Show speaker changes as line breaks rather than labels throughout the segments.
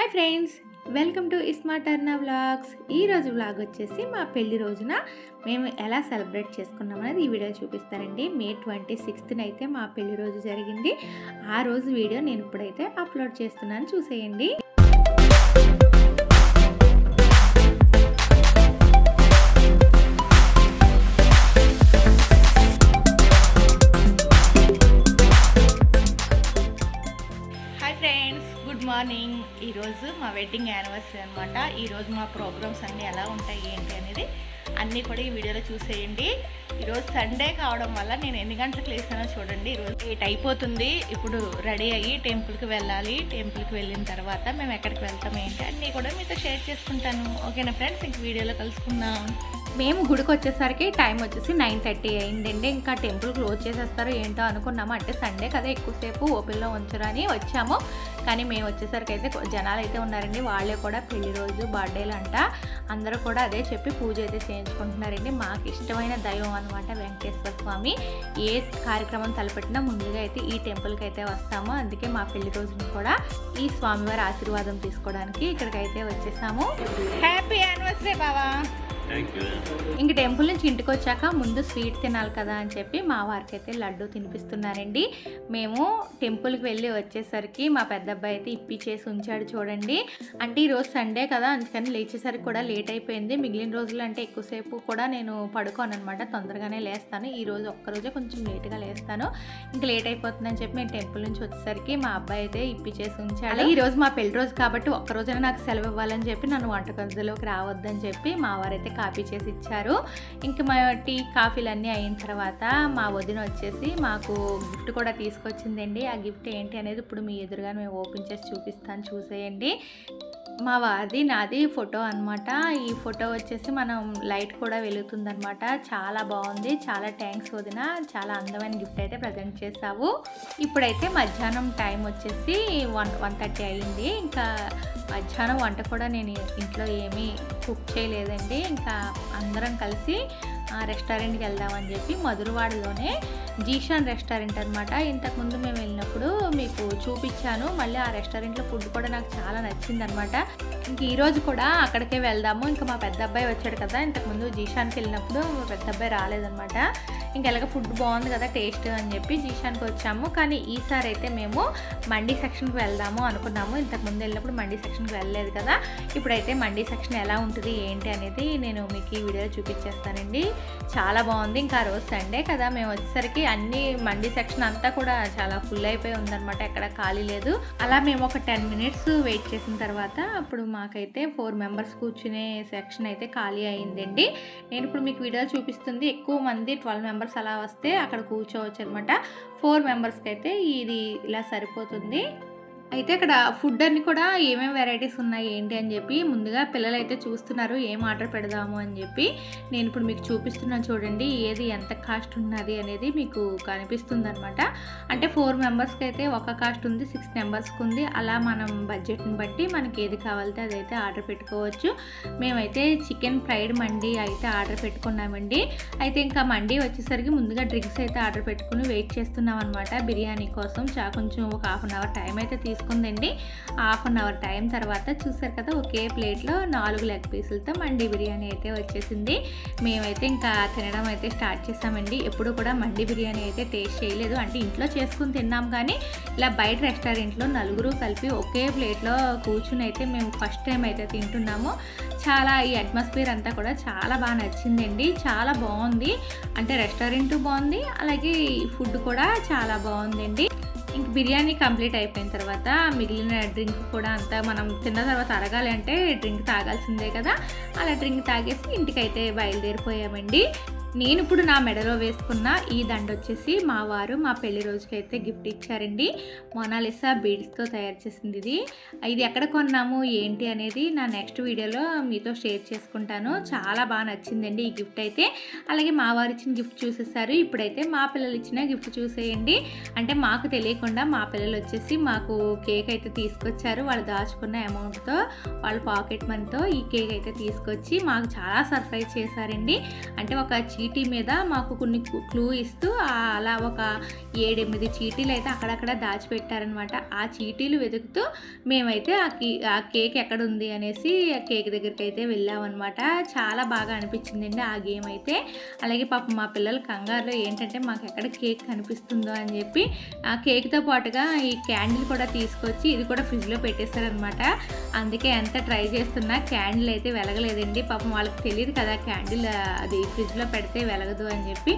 Hi friends, welcome to smart అర్నా vlogs. ఈరోజు vlog వచ్చేసి మా పెళ్లి రోజున మేము ఎలా సెలబ్రేట్ చేసుకున్నాం అనేది ఈ వీడియో చూపిస్తానండి. మే 26న అయితే మా పెళ్లి రోజు జరిగింది. ఆ రోజు వీడియో నేను ఇప్పుడైతే అప్లోడ్ చేస్తున్నాను, చూసేయండి. Good morning. ఈరోజు మా వెడ్డింగ్ యానివర్సరీ అనమాట. ఈరోజు మా ప్రోగ్రామ్స్ అన్నీ ఎలా ఉంటాయి ఏంటి అనేది అన్నీ కూడా ఈ వీడియోలో చూసేయండి. ఈరోజు సండే కావడం వల్ల నేను ఎన్ని గంటలకు లేసానో చూడండి. ఈరోజు 8 అయిపోతుంది. ఇప్పుడు రెడీ అయ్యి టెంపుల్కి వెళ్ళాలి. టెంపుల్కి వెళ్ళిన తర్వాత మేము ఎక్కడికి వెళ్తాం ఏంటి అన్నీ కూడా మీతో షేర్ చేసుకుంటాను. ఓకేనా ఫ్రెండ్స్, ఇంక వీడియోలో కలుసుకుందాం. మేము గుడికి వచ్చేసరికి టైం వచ్చేసి 9:30 అయిందండి. ఇంకా టెంపుల్ క్లోజ్ చేసేస్తారో ఏంటో అనుకున్నాము. అంటే సండే కదా, ఎక్కువసేపు ఓపెన్లో ఉంచరని వచ్చాము. కానీ మేము వచ్చేసరికి అయితే జనాలు అయితే ఉన్నారండి. వాళ్ళే కూడా పెళ్లి రోజు, బర్త్డేలు అంట. అందరూ కూడా అదే చెప్పి పూజ అయితే చేయించుకుంటున్నారండి. మాకు ఇష్టమైన దైవం అనమాట వెంకటేశ్వర స్వామి. ఏ కార్యక్రమం తలపెట్టినా ముందుగా అయితే ఈ టెంపుల్కి అయితే వస్తాము. అందుకే మా పెళ్లి రోజుని కూడా ఈ స్వామివారి ఆశీర్వాదం తీసుకోవడానికి ఇక్కడికైతే వచ్చేసాము. హ్యాపీ యానివర్సరీ బావా. ఇంక టెంపుల్ నుంచి ఇంటికి వచ్చాక ముందు స్వీట్ తినాలి కదా అని చెప్పి మా వారికి అయితే లడ్డు తినిపిస్తున్నారండి. మేము టెంపుల్కి వెళ్ళి వచ్చేసరికి మా పెద్ద అబ్బాయి అయితే ఇప్పి చేసి ఉంచాడు చూడండి. అంటే ఈరోజు సండే కదా, అందుకని లేచేసరికి కూడా లేట్ అయిపోయింది. మిగిలిన రోజులు అంటే ఎక్కువసేపు కూడా నేను పడుకోను అనమాట, తొందరగానే లేస్తాను. ఈరోజు ఒక్కరోజే కొంచెం లేట్గా లేస్తాను. ఇంకా లేట్ అయిపోతుందని చెప్పి నేను టెంపుల్ నుంచి వచ్చేసరికి మా అబ్బాయి అయితే ఇప్పి చేసి ఉంచాడు. ఈరోజు మా పెళ్లి రోజు కాబట్టి ఒక్కరోజైనా నాకు సెలవు ఇవ్వాలని చెప్పి నన్ను వంటగదిలోకి రావద్దని చెప్పి మా వారైతే కాఫీ చేసి ఇచ్చారు. ఇంకా మా టీ కాఫీలు అన్నీ అయిన తర్వాత మా వదిన వచ్చేసి మాకు గిఫ్ట్ కూడా తీసుకొచ్చిందండి. ఆ గిఫ్ట్ ఏంటి అనేది ఇప్పుడు మీ ఎదురుగా మేము ఓపెన్ చేసి చూపిస్తాను, చూసేయండి. మా వారిది నాది ఫోటో అనమాట. ఈ ఫోటో వచ్చేసి మనం లైట్ కూడా వెలుగుతుందనమాట. చాలా బాగుంది. చాలా థ్యాంక్స్ వదిన, చాలా అందమైన గిఫ్ట్ అయితే ప్రజెంట్ చేసావు. ఇప్పుడైతే మధ్యాహ్నం టైం వచ్చేసి 1:30 అయింది. ఇంకా మధ్యాహ్నం వంట కూడా నేను ఇంట్లో ఏమీ కుక్ చేయలేదండి. ఇంకా అందరం కలిసి రెస్టారెంట్కి వెళ్దామని చెప్పి మధురవాడలోనే జీషాన్ రెస్టారెంట్ అనమాట. ఇంతకుముందు మేము వెళ్ళినప్పుడు మీకు చూపించాను. మళ్ళీ ఆ రెస్టారెంట్లో ఫుడ్ కూడా నాకు చాలా నచ్చింది అనమాట. ఇంక ఈరోజు కూడా అక్కడికే వెళ్దాము. ఇంకా మా పెద్ద అబ్బాయి వచ్చాడు కదా, ఇంతకుముందు జీషాన్కి వెళ్ళినప్పుడు మా పెద్ద అబ్బాయి రాలేదనమాట. ఇంక ఎలాగ ఫుడ్ బాగుంది కదా టేస్ట్ అని చెప్పి జీషాన్కి వచ్చాము. కానీ ఈసారి అయితే మేము మండీ సెక్షన్కి వెళ్దాము అనుకున్నాము. ఇంతకుముందు వెళ్ళినప్పుడు మండీ సెక్షన్కి వెళ్ళలేదు కదా. ఇప్పుడైతే మండీ సెక్షన్ ఎలా ఉంటుంది ఏంటి అనేది నేను మీకు ఈ వీడియోలో చూపించేస్తానండి. చాలా బాగుంది. ఇంకా ఆ రోజు సండే కదా, మేము వచ్చేసరికి అన్ని మండీ సెక్షన్ అంతా కూడా చాలా ఫుల్ అయిపోయి ఉందన్నమాట, ఎక్కడ ఖాళీ లేదు. అలా మేము ఒక 10 minutes వెయిట్ చేసిన తర్వాత అప్పుడు మాకైతే 4 members కూర్చునే సెక్షన్ అయితే ఖాళీ అయిందండి. నేను ఇప్పుడు మీకు వీడియో చూపిస్తుంది. ఎక్కువ మంది 12 members అలా వస్తే అక్కడ కూర్చోవచ్చు అనమాట. 4 membersకి అయితే ఇది ఇలా సరిపోతుంది. అయితే ఇక్కడ ఫుడ్ అన్ని కూడా ఏమేమి వెరైటీస్ ఉన్నాయి ఏంటి అని చెప్పి ముందుగా పిల్లలు అయితే చూస్తున్నారు ఏం ఆర్డర్ పెడదాము అని చెప్పి. నేను ఇప్పుడు మీకు చూపిస్తున్నాను చూడండి, ఏది ఎంత కాస్ట్ ఉన్నది అనేది మీకు కనిపిస్తుంది అనమాట. అంటే 4 membersకి అయితే ఒక కాస్ట్ ఉంది, 6 membersకి ఉంది. అలా మనం బడ్జెట్ని బట్టి మనకి ఏది కావాలితే అదైతే ఆర్డర్ పెట్టుకోవచ్చు. మేమైతే చికెన్ ఫ్రైడ్ మండీ అయితే ఆర్డర్ పెట్టుకున్నామండి. అయితే ఇంకా మండీ వచ్చేసరికి ముందుగా డ్రింక్స్ అయితే ఆర్డర్ పెట్టుకుని వెయిట్ చేస్తున్నాం అనమాట బిర్యానీ కోసం. కొంచెం ఒక 1/2 hour టైం అయితే తీసుకుందండి. 1/2 hour టైం తర్వాత చూసారు కదా, ఒకే ప్లేట్లో 4 లెగ్ పీసులతో మండీ బిర్యానీ అయితే వచ్చేసింది. మేమైతే ఇంకా తినడం అయితే స్టార్ట్ చేసామండి. ఎప్పుడు కూడా మండీ బిర్యానీ అయితే టేస్ట్ చేయలేదు. అంటే ఇంట్లో చేసుకుని తిన్నాం కానీ ఇలా బయట రెస్టారెంట్లో నలుగురు కలిపి ఒకే ప్లేట్లో కూర్చుని అయితే మేము ఫస్ట్ టైం అయితే తింటున్నాము. చాలా ఈ అట్మాస్ఫియర్ అంతా కూడా చాలా బాగా నచ్చిందండి. చాలా బాగుంది. అంటే రెస్టారెంట్ బాగుంది, అలాగే ఫుడ్ కూడా చాలా బాగుందండి. ఇంక బిర్యానీ కంప్లీట్ అయిపోయిన తర్వాత మిగిలిన డ్రింక్ కూడా అంతా మనం తిన్న తర్వాత అరగాలి అంటే డ్రింక్ తాగాల్సిందే కదా. అలా డ్రింక్ తాగేసి ఇంటికైతే బయలుదేరిపోయామండి. నేను ఇప్పుడు నా మెడలో వేసుకున్న ఈ దండ వచ్చేసి మా వారు మా పెళ్లి రోజుకి అయితే గిఫ్ట్ ఇచ్చారండి. మొనాలిసా బీడ్స్తో తయారు చేసింది ఇది ఎక్కడ కొన్నాము ఏంటి అనేది నా నెక్స్ట్ వీడియోలో మీతో షేర్ చేసుకుంటాను. చాలా బాగా నచ్చిందండి ఈ గిఫ్ట్ అయితే. అలాగే మా వారు ఇచ్చిన గిఫ్ట్ చూసేసారు. ఇప్పుడైతే మా పిల్లలు ఇచ్చిన గిఫ్ట్ చూసేయండి. అంటే మాకు తెలియకుండా మా పిల్లలు వచ్చేసి మాకు కేక్ అయితే తీసుకొచ్చారు. వాళ్ళు దాచుకున్న అమౌంట్తో, వాళ్ళ పాకెట్ మనీతో ఈ కేక్ అయితే తీసుకొచ్చి మాకు చాలా సర్ప్రైజ్ చేశారండి. అంటే ఒక చీటీ మీద మాకు కొన్ని క్లూ ఇస్తూ అలా ఒక 7-8 చీటీలు అయితే అక్కడక్కడ దాచిపెట్టారనమాట. ఆ చీటీలు వెతుకుతూ మేమైతే ఆ కేక్ ఎక్కడ ఉంది అనేసి ఆ కేక్ దగ్గరికి అయితే వెళ్ళామన్నమాట. చాలా బాగా అనిపించిందండి ఆ గేమ్ అయితే. అలాగే పాపం మా పిల్లలు కంగారులో ఏంటంటే మాకు ఎక్కడ కేక్ కనిపిస్తుందో అని చెప్పి ఆ కేక్తో పాటుగా ఈ క్యాండిల్ కూడా తీసుకొచ్చి ఇది కూడా ఫ్రిడ్జ్లో పెట్టేశారనమాట. అందుకే ఎంత ట్రై చేస్తున్నా క్యాండిల్ అయితే వెలగలేదండి. పాపం వాళ్ళకి తెలియదు కదా క్యాండిల్ అది ఫ్రిడ్జ్లో పెడితే వెలగదు అని చెప్పి.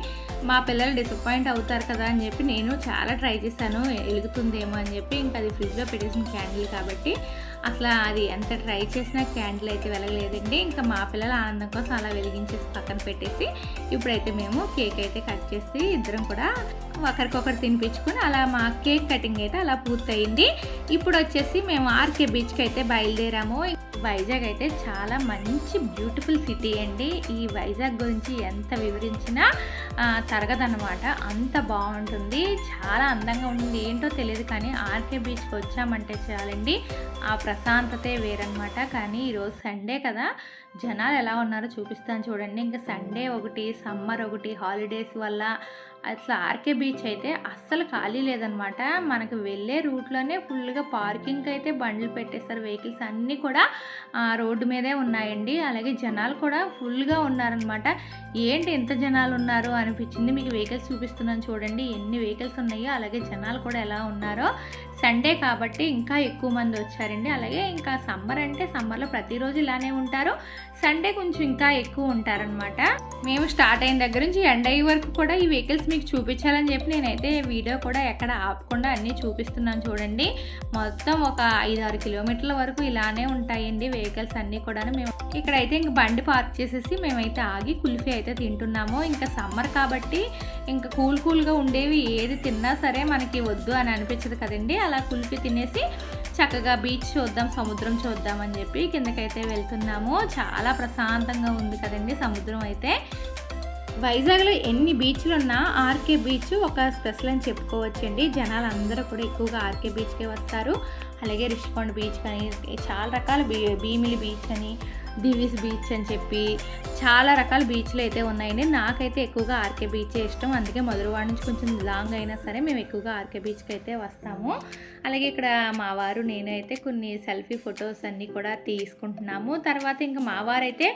మా పిల్లలు డిసప్పాయింట్ అవుతారు కదా అని చెప్పి నేను చాలా ట్రై చేశాను వెలుగుతుందేమో అని చెప్పి. ఇంకా అది ఫ్రిడ్జ్లో పెట్టేసిన క్యాండిల్ కాబట్టి అసలు అది ఎంత ట్రై చేసినా క్యాండిల్ అయితే వెలగలేదండి. ఇంకా మా పిల్లల ఆనందం కోసం అలా వెలిగించేసి పక్కన పెట్టేసి ఇప్పుడైతే మేము కేక్ అయితే కట్ చేసి ఇద్దరం కూడా ఒకరికొకరు తినిపించుకొని అలా మా కేక్ కటింగ్ అయితే అలా పూర్తయింది. ఇప్పుడు వచ్చేసి మేము ఆర్కే బీచ్కి అయితే బయలుదేరాము. వైజాగ్ అయితే చాలా మంచి బ్యూటిఫుల్ సిటీ అండి. ఈ వైజాగ్ గురించి ఎంత వివరించినా తరగదన్నమాట. అంత బాగుంటుంది, చాలా అందంగా ఉంటుంది. ఏంటో తెలియదు కానీ ఆర్కే బీచ్కి వచ్చామంటే చాలండి ఆ ప్రశాంతతే వేరనమాట. కానీ ఈరోజు సండే కదా, జనాలు ఎలా ఉన్నారో చూపిస్తాను చూడండి. ఇంకా సండే ఒకటి, సమ్మర్ ఒకటి, హాలిడేస్ వల్ల అసలు ఆర్కే బీచ్ అయితే అస్సలు ఖాళీ లేదనమాట. మనకు వెళ్ళే రూట్లోనే ఫుల్గా పార్కింగ్కి అయితే బండ్లు పెట్టేస్తారు. వెహికల్స్ అన్నీ కూడా రోడ్డు మీదే ఉన్నాయండి. అలాగే జనాలు కూడా ఫుల్గా ఉన్నారనమాట. ఏంటి ఎంత జనాలు ఉన్నారు అనిపించింది. మీకు వెహికల్స్ చూపిస్తున్నాను చూడండి ఎన్ని వెహికల్స్ ఉన్నాయో. అలాగే జనాలు కూడా ఎలా ఉన్నారో. సండే కాబట్టి ఇంకా ఎక్కువ మంది వచ్చారండి. అలాగే ఇంకా సమ్మర్ అంటే సమ్మర్లో ప్రతిరోజు ఇలానే ఉంటారు, సండే కొంచెం ఇంకా ఎక్కువ ఉంటారనమాట. మేము స్టార్ట్ అయిన దగ్గర నుంచి ఎండ్ అయ్యే వరకు కూడా ఈ వెహికల్స్ మీకు చూపించాలని చెప్పి నేనైతే వీడియో కూడా ఎక్కడ ఆపకుండా అన్నీ చూపిస్తున్నాను చూడండి. మొత్తం ఒక 5-6 కిలోమీటర్ల వరకు ఇలానే ఉంటాయండి వెహికల్స్ అన్నీ కూడా. మేము ఇక్కడైతే ఇంక బండి పార్క్ చేసేసి మేమైతే ఆగి కుల్ఫీ అయితే తింటున్నాము. ఇంకా సమ్మర్ కాబట్టి ఇంకా కూల్గా ఉండేవి ఏది తిన్నా సరే మనకి వద్దు అని అనిపించదు కదండి. అలా కుల్ఫీ తినేసి చక్కగా బీచ్ చూద్దాం, సముద్రం చూద్దాం అని చెప్పి కిందకైతే వెళ్తున్నాము. చాలా ప్రశాంతంగా ఉంది కదండి సముద్రం అయితే. వైజాగ్లో ఎన్ని బీచ్లు ఉన్నా ఆర్కే బీచ్ ఒక స్పెషల్ అని చెప్పుకోవచ్చండి. జనాలు అందరూ కూడా ఎక్కువగా ఆర్కే బీచ్కే వస్తారు. అలాగే రిషికొండ బీచ్ కానీ చాలా రకాల భీమిలి బీచ్ అని, దివిస్ బీచ్ అని చెప్పి చాలా రకాల బీచ్లు అయితే ఉన్నాయండి. నాకైతే ఎక్కువగా ఆర్కే బీచే ఇష్టం. అందుకే మధురవాడ నుంచి కొంచెం లాంగ్ అయినా సరే మేము ఎక్కువగా ఆర్కే బీచ్కి అయితే వస్తాము. అలాగే ఇక్కడ మా వారు నేనైతే కొన్ని సెల్ఫీ ఫొటోస్ అన్నీ కూడా తీసుకుంటున్నాము. తర్వాత ఇంకా మా వారైతే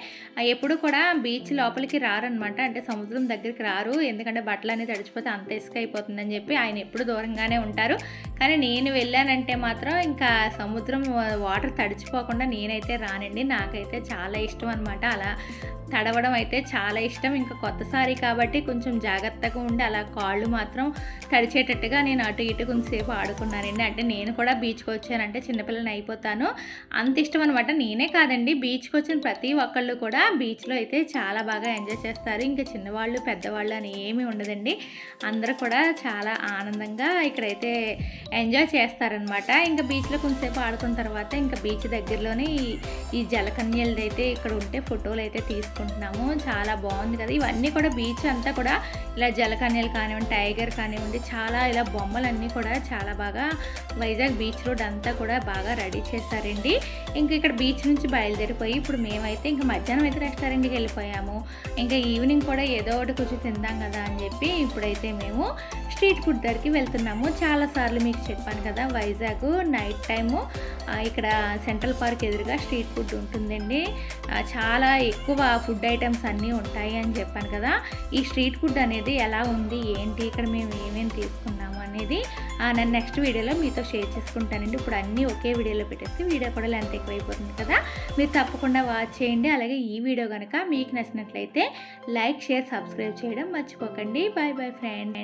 ఎప్పుడు కూడా బీచ్ లోపలికి రారనమాట. అంటే సముద్రం దగ్గరికి రారు, ఎందుకంటే బట్టలు అనేది తడిచిపోతే అంత ఇసుక అయిపోతుందని చెప్పి ఆయన ఎప్పుడు దూరంగానే ఉంటారు. కానీ నేను వెళ్ళానంటే మాత్రం ఇంకా సముద్రం వాటర్ తడిచిపోకుండా నేనైతే రానండి. నాకైతే చాలా ఇష్టం అనమాట. అలా తడవడం అయితే చాలా ఇష్టం. ఇంకా కొత్తసారి కాబట్టి కొంచెం జాగ్రత్తగా ఉండి అలా కాళ్ళు మాత్రం తడిచేటట్టుగా నేను అటు ఇటు కొంచెంసేపు ఆడుకున్నానండి. అంటే నేను కూడా బీచ్కి వచ్చానంటే చిన్నపిల్లని అయిపోతాను, అంత ఇష్టం అనమాట. నేనే కాదండి, బీచ్కి వచ్చిన ప్రతి ఒక్కళ్ళు కూడా బీచ్లో అయితే చాలా బాగా ఎంజాయ్ చేస్తారు. ఇంకా చిన్నవాళ్ళు పెద్దవాళ్ళు అని ఏమీ ఉండదండి. అందరూ కూడా చాలా ఆనందంగా ఇక్కడైతే ఎంజాయ్ చేస్తారనమాట. ఇంకా బీచ్లో కొంచెంసేపు ఆడుకున్న తర్వాత ఇంకా బీచ్ దగ్గరలోనే ఈ జలకన్యలది అయితే ఇక్కడ ఉంటే ఫోటోలు అయితే తీసుకుంటున్నాము. చాలా బాగుంది కదా. ఇవన్నీ కూడా బీచ్ అంతా కూడా ఇలా జలకన్యలు కానివ్వండి, టైగర్ కానివ్వండి, చాలా ఇలా బొమ్మలన్నీ కూడా చాలా బాగా వైజాగ్ బీచ్ రోడ్ అంతా కూడా బాగా రెడీ చేశారండి. ఇంక ఇక్కడ బీచ్ నుంచి బయలుదేరిపోయి ఇప్పుడు మేమైతే ఇంకా మధ్యాహ్నం అయితే రెస్టారెంట్కి వెళ్ళిపోయాము. ఇంకా ఈవినింగ్ కూడా ఏదో ఒకటి కొంచెం తిందాం కదా అని చెప్పి ఇప్పుడైతే మేము స్ట్రీట్ ఫుడ్ దగ్గరికి వెళ్తున్నాము. చాలాసార్లు మీకు చెప్పాను కదా, వైజాగ్ నైట్ టైము ఇక్కడ సెంట్రల్ పార్క్ ఎదురుగా స్ట్రీట్ ఫుడ్ ఉంటుందండి. చాలా ఎక్కువ ఫుడ్ ఐటమ్స్ అన్నీ ఉంటాయి అని చెప్పాను కదా. ఈ స్ట్రీట్ ఫుడ్ అనేది ఎలా ఉంది ఏంటి, ఇక్కడ మేము ఏమేమి తీసుకున్నాము అనేది నేను నెక్స్ట్ వీడియోలో మీతో షేర్ చేసుకుంటానండి. ఇప్పుడు అన్నీ ఒకే వీడియోలో పెట్టేస్తే వీడియో కూడా లెంత్ ఎక్కువైపోతుంది కదా. మీరు తప్పకుండా వాచ్ చేయండి. అలాగే ఈ వీడియో కనుక మీకు నచ్చినట్లయితే లైక్, షేర్, సబ్స్క్రైబ్ చేయడం మర్చిపోకండి. Bye bye friend.